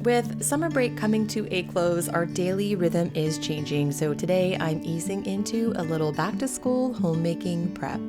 With summer break coming to a close, our daily rhythm is changing, so today I'm easing into a little back to school homemaking prep.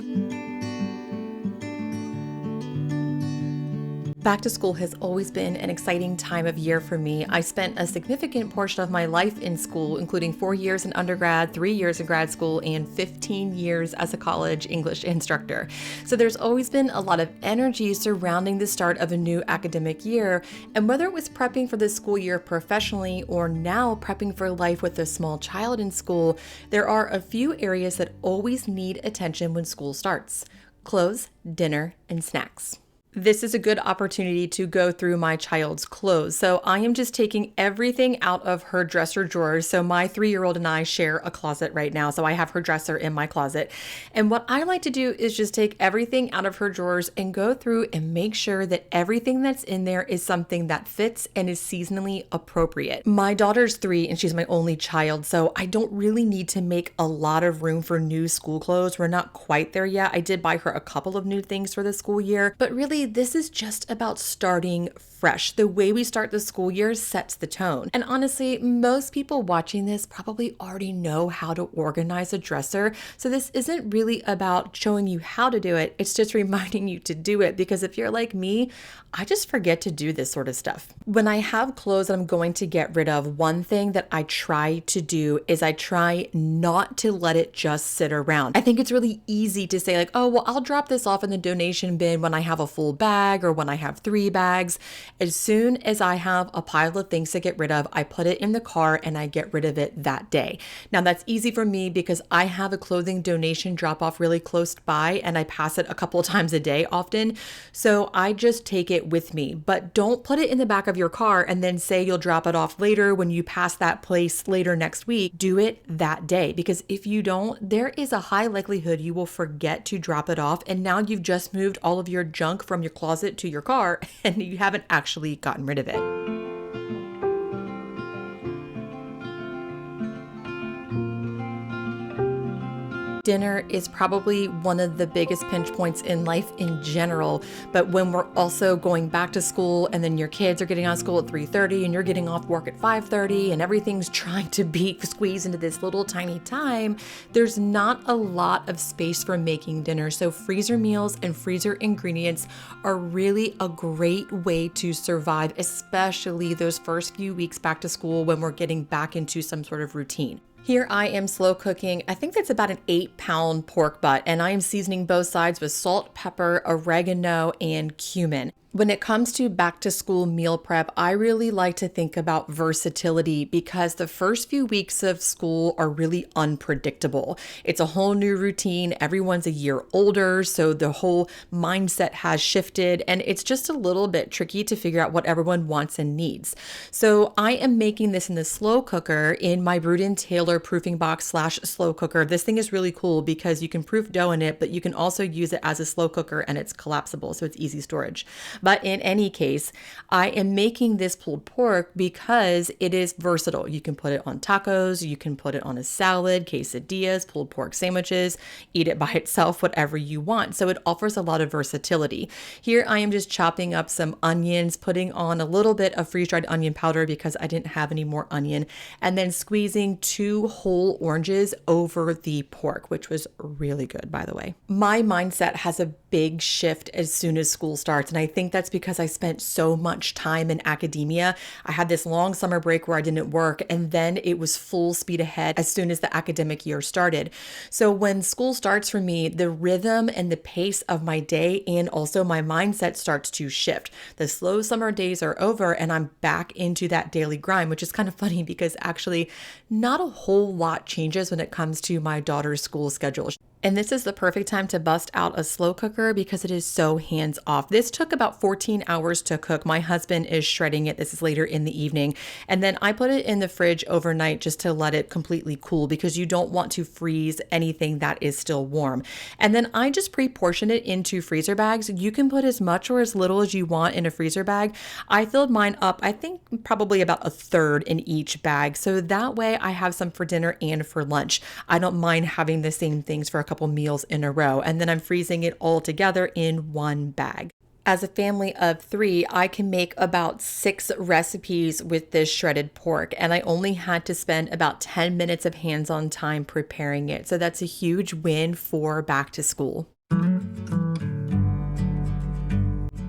Back to school has always been an exciting time of year for me. I spent a significant portion of my life in school, including 4 years in undergrad, 3 years in grad school, and 15 years as a college English instructor. So there's always been a lot of energy surrounding the start of a new academic year. And whether it was prepping for the school year professionally or now prepping for life with a small child in school, there are a few areas that always need attention when school starts: clothes, dinner, and snacks. This is a good opportunity to go through my child's clothes. So I am just taking everything out of her dresser drawers. So my 3-year-old and I share a closet right now. So I have her dresser in my closet. And what I like to do is just take everything out of her drawers and go through and make sure that everything that's in there is something that fits and is seasonally appropriate. My daughter's 3 and she's my only child. So I don't really need to make a lot of room for new school clothes. We're not quite there yet. I did buy her a couple of new things for the school year, but really this is just about starting fresh. The way we start the school year sets the tone. And honestly, most people watching this probably already know how to organize a dresser. So this isn't really about showing you how to do it. It's just reminding you to do it, because if you're like me, I just forget to do this sort of stuff. When I have clothes that I'm going to get rid of, one thing that I try to do is I try not to let it just sit around. I think it's really easy to say like, oh, well, I'll drop this off in the donation bin when I have a full bag or when I have 3 bags. As soon as I have a pile of things to get rid of, I put it in the car and I get rid of it that day. Now that's easy for me because I have a clothing donation drop off really close by and I pass it a couple of times a day often. So I just take it with me, but don't put it in the back of your car and then say you'll drop it off later when you pass that place later next week. Do it that day, because if you don't, there is a high likelihood you will forget to drop it off. And now you've just moved all of your junk from your closet to your car and you haven't actually gotten rid of it. Dinner is probably one of the biggest pinch points in life in general, but when we're also going back to school and then your kids are getting out of school at 3:30 and you're getting off work at 5:30 and everything's trying to be squeezed into this little tiny time, there's not a lot of space for making dinner. So freezer meals and freezer ingredients are really a great way to survive, especially those first few weeks back to school when we're getting back into some sort of routine. Here I am slow cooking, I think that's about an 8-pound pork butt, and I am seasoning both sides with salt, pepper, oregano, and cumin. When it comes to back to school meal prep, I really like to think about versatility because the first few weeks of school are really unpredictable. It's a whole new routine. Everyone's a year older, so the whole mindset has shifted, and it's just a little bit tricky to figure out what everyone wants and needs. So I am making this in the slow cooker in my Bruden Taylor proofing box / slow cooker. This thing is really cool because you can proof dough in it, but you can also use it as a slow cooker and it's collapsible, so it's easy storage. But in any case, I am making this pulled pork because it is versatile. You can put it on tacos, you can put it on a salad, quesadillas, pulled pork sandwiches, eat it by itself, whatever you want. So it offers a lot of versatility. Here I am just chopping up some onions, putting on a little bit of freeze-dried onion powder because I didn't have any more onion, and then squeezing 2 whole oranges over the pork, which was really good, by the way. My mindset has a big shift as soon as school starts, and I think that's because I spent so much time in academia. I had this long summer break where I didn't work, and then it was full speed ahead as soon as the academic year started. So when school starts for me, the rhythm and the pace of my day and also my mindset starts to shift. The slow summer days are over and I'm back into that daily grind, which is kind of funny because actually not a whole lot changes when it comes to my daughter's school schedule. And this is the perfect time to bust out a slow cooker because it is so hands off. This took about 14 hours to cook. My husband is shredding it. This is later in the evening. And then I put it in the fridge overnight just to let it completely cool because you don't want to freeze anything that is still warm. And then I just pre-portion it into freezer bags. You can put as much or as little as you want in a freezer bag. I filled mine up, I think probably about a third in each bag. So that way I have some for dinner and for lunch. I don't mind having the same things for a couple meals in a row, and then I'm freezing it all together in one bag. As a family of 3, I can make about 6 recipes with this shredded pork, and I only had to spend about 10 minutes of hands-on time preparing it. So that's a huge win for back to school.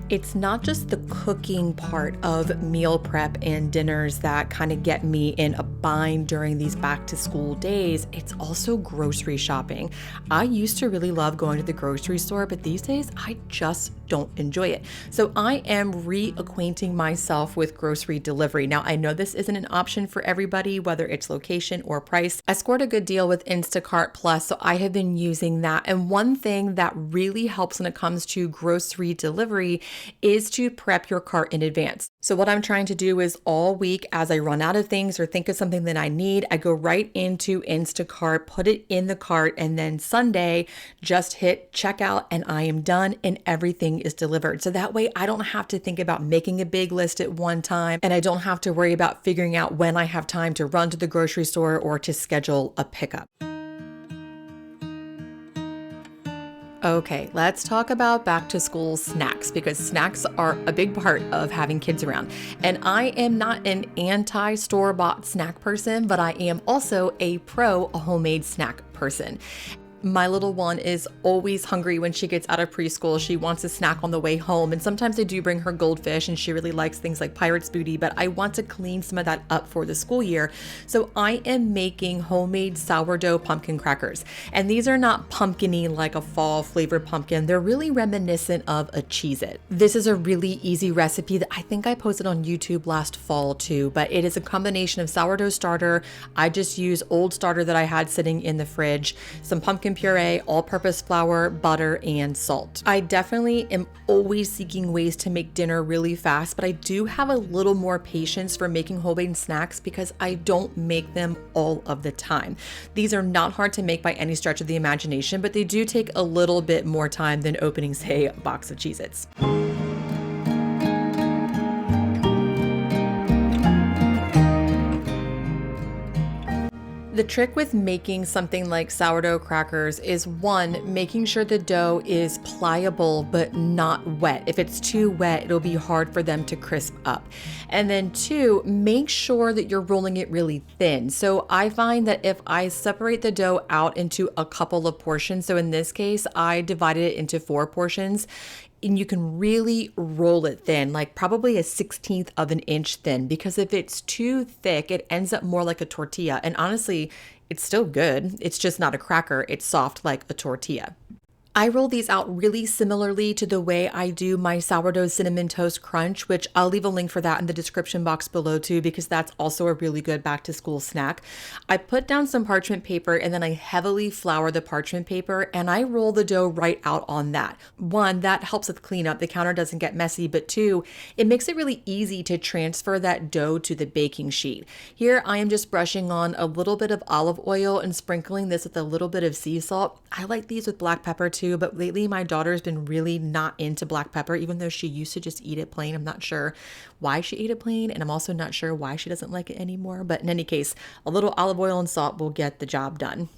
It's not just the cooking part of meal prep and dinners that kind of get me in a bind during these back to school days. It's also grocery shopping. I used to really love going to the grocery store, but these days I just don't enjoy it. So I am reacquainting myself with grocery delivery. Now, I know this isn't an option for everybody, whether it's location or price. I scored a good deal with Instacart Plus, so I have been using that. And one thing that really helps when it comes to grocery delivery is to prep your cart in advance. So what I'm trying to do is all week as I run out of things or think of something that I need, I go right into Instacart, put it in the cart, and then Sunday just hit checkout and I am done and everything is delivered. So that way I don't have to think about making a big list at one time, and I don't have to worry about figuring out when I have time to run to the grocery store or to schedule a pickup. Okay, let's talk about back to school snacks, because snacks are a big part of having kids around. And I am not an anti-store-bought snack person, but I am also a homemade snack person. My little one is always hungry when she gets out of preschool. She wants a snack on the way home. And sometimes I do bring her goldfish and she really likes things like Pirate's Booty, but I want to clean some of that up for the school year. So I am making homemade sourdough pumpkin crackers. And these are not pumpkin-y like a fall flavored pumpkin. They're really reminiscent of a Cheez-It. This is a really easy recipe that I think I posted on YouTube last fall too, but it is a combination of sourdough starter. I just use old starter that I had sitting in the fridge, some pumpkin puree, all-purpose flour, butter, and salt. I definitely am always seeking ways to make dinner really fast, but I do have a little more patience for making homemade snacks because I don't make them all of the time. These are not hard to make by any stretch of the imagination, but they do take a little bit more time than opening, say, a box of Cheez-Its. The trick with making something like sourdough crackers is 1, making sure the dough is pliable but not wet. If it's too wet, it'll be hard for them to crisp up. And then 2, make sure that you're rolling it really thin. So I find that if I separate the dough out into a couple of portions, so in this case, I divided it into 4 portions, and you can really roll it thin, like probably a 1/16 of an inch thin, because if it's too thick, it ends up more like a tortilla. And honestly, it's still good. It's just not a cracker. It's soft like a tortilla. I roll these out really similarly to the way I do my sourdough cinnamon toast crunch, which I'll leave a link for that in the description box below too, because that's also a really good back to school snack. I put down some parchment paper and then I heavily flour the parchment paper and I roll the dough right out on that. 1, that helps with cleanup. The counter doesn't get messy, but 2, it makes it really easy to transfer that dough to the baking sheet. Here I am just brushing on a little bit of olive oil and sprinkling this with a little bit of sea salt. I like these with black pepper too, but lately my daughter's been really not into black pepper, even though she used to just eat it plain. I'm not sure why she ate it plain, and I'm also not sure why she doesn't like it anymore. But in any case, a little olive oil and salt will get the job done.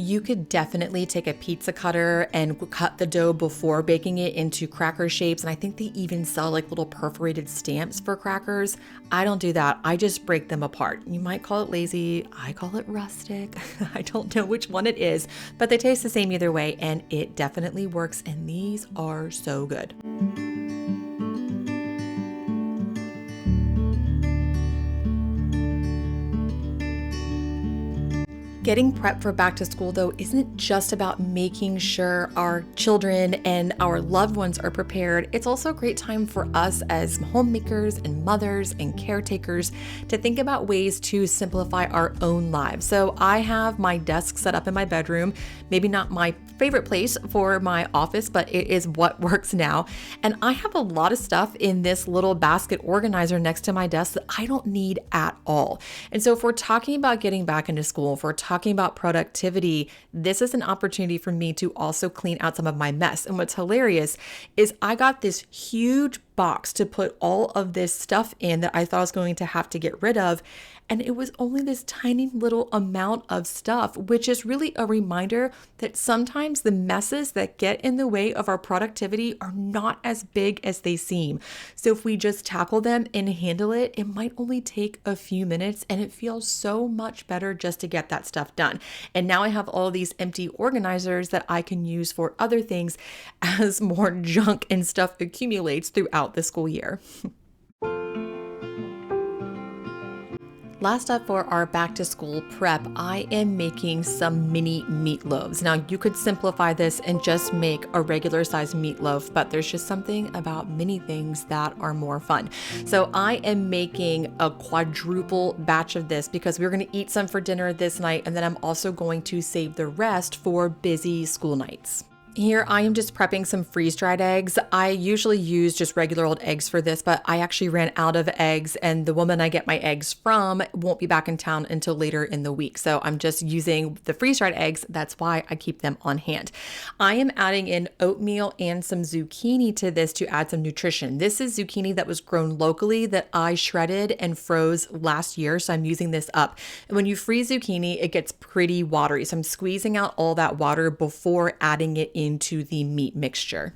You could definitely take a pizza cutter and cut the dough before baking it into cracker shapes. And I think they even sell like little perforated stamps for crackers. I don't do that. I just break them apart. You might call it lazy. I call it rustic. I don't know which one it is, but they taste the same either way. And it definitely works. And these are so good. Getting prepped for back to school, though, isn't just about making sure our children and our loved ones are prepared. It's also a great time for us as homemakers and mothers and caretakers to think about ways to simplify our own lives. So I have my desk set up in my bedroom, maybe not my favorite place for my office, but it is what works now. And I have a lot of stuff in this little basket organizer next to my desk that I don't need at all. And so if we're talking about getting back into school, if we're talking about productivity, this is an opportunity for me to also clean out some of my mess. And what's hilarious is I got this huge box to put all of this stuff in that I thought I was going to have to get rid of. And it was only this tiny little amount of stuff, which is really a reminder that sometimes the messes that get in the way of our productivity are not as big as they seem. So if we just tackle them and handle it, it might only take a few minutes, and it feels so much better just to get that stuff done. And now I have all these empty organizers that I can use for other things as more junk and stuff accumulates throughout the school year. Last up for our back to school prep, I am making some mini meatloaves. Now you could simplify this and just make a regular size meatloaf, but there's just something about mini things that are more fun. So I am making a quadruple batch of this because we're going to eat some for dinner this night, and then I'm also going to save the rest for busy school nights. Here I am just prepping some freeze-dried eggs. I usually use just regular old eggs for this, but I actually ran out of eggs, and the woman I get my eggs from won't be back in town until later in the week. So I'm just using the freeze-dried eggs. That's why I keep them on hand. I am adding in oatmeal and some zucchini to this to add some nutrition. This is zucchini that was grown locally that I shredded and froze last year. So I'm using this up. And when you freeze zucchini, it gets pretty watery. So I'm squeezing out all that water before adding it into the meat mixture.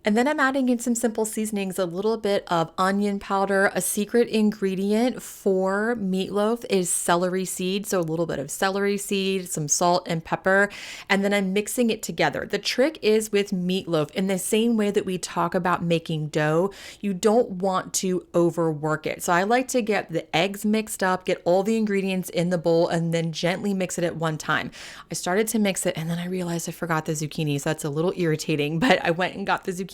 And then I'm adding in some simple seasonings, a little bit of onion powder. A secret ingredient for meatloaf is celery seed. So a little bit of celery seed, some salt and pepper, and then I'm mixing it together. The trick is with meatloaf, in the same way that we talk about making dough, you don't want to overwork it. So I like to get the eggs mixed up, get all the ingredients in the bowl, and then gently mix it at one time. I started to mix it and then I realized I forgot the zucchini. So that's a little irritating, but I went and got the zucchini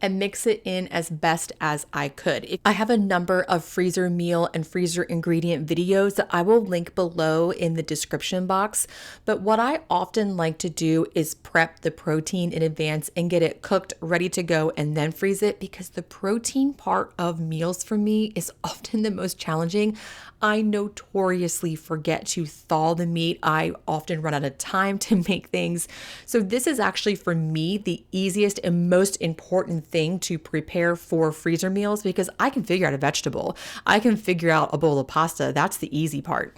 and mix it in as best as I could. I have a number of freezer meal and freezer ingredient videos that I will link below in the description box. But what I often like to do is prep the protein in advance and get it cooked, ready to go, and then freeze it, because the protein part of meals for me is often the most challenging. I notoriously forget to thaw the meat. I often run out of time to make things. So this is actually, for me, the easiest and most important thing to prepare for freezer meals, because I can figure out a vegetable. I can figure out a bowl of pasta. That's the easy part.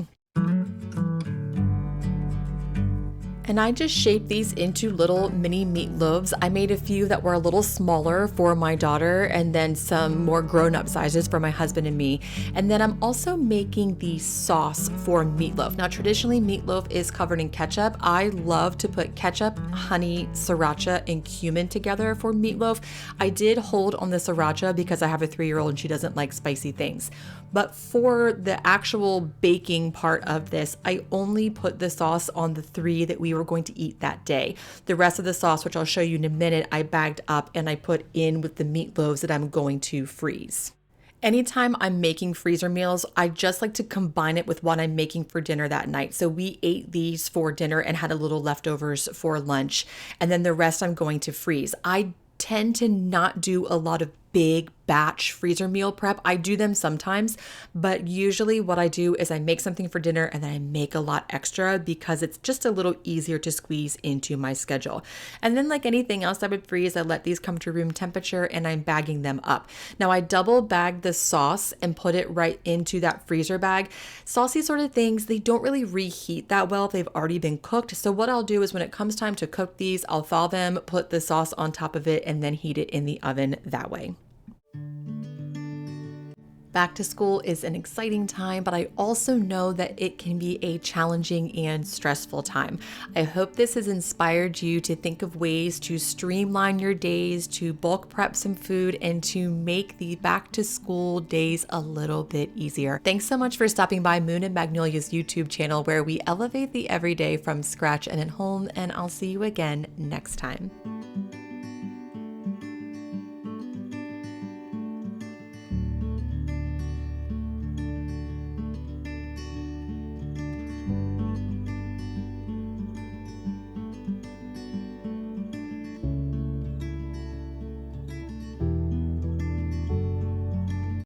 And I just shaped these into little mini meatloaves. I made a few that were a little smaller for my daughter, and then some more grown-up sizes for my husband and me. And then I'm also making the sauce for meatloaf. Now, traditionally, meatloaf is covered in ketchup. I love to put ketchup, honey, sriracha, and cumin together for meatloaf. I did hold on the sriracha because I have a 3-year-old and she doesn't like spicy things. But for the actual baking part of this, I only put the sauce on the 3 that we were going to eat that day. The rest of the sauce, which I'll show you in a minute, I bagged up and I put in with the meatloaves that I'm going to freeze. Anytime I'm making freezer meals, I just like to combine it with what I'm making for dinner that night. So we ate these for dinner and had a little leftovers for lunch, and then the rest I'm going to freeze. I tend to not do a lot of big batch freezer meal prep. I do them sometimes, but usually what I do is I make something for dinner and then I make a lot extra because it's just a little easier to squeeze into my schedule. And then, like anything else I would freeze, I let these come to room temperature and I'm bagging them up. Now I double bag the sauce and put it right into that freezer bag. Saucy sort of things, they don't really reheat that well if they've already been cooked. So what I'll do is when it comes time to cook these, I'll thaw them, put the sauce on top of it, and then heat it in the oven that way. Back to school is an exciting time, but I also know that it can be a challenging and stressful time. I hope this has inspired you to think of ways to streamline your days, to bulk prep some food, and to make the back to school days a little bit easier. Thanks so much for stopping by Moon and Magnolia's YouTube channel, where we elevate the everyday from scratch and at home, and I'll see you again next time.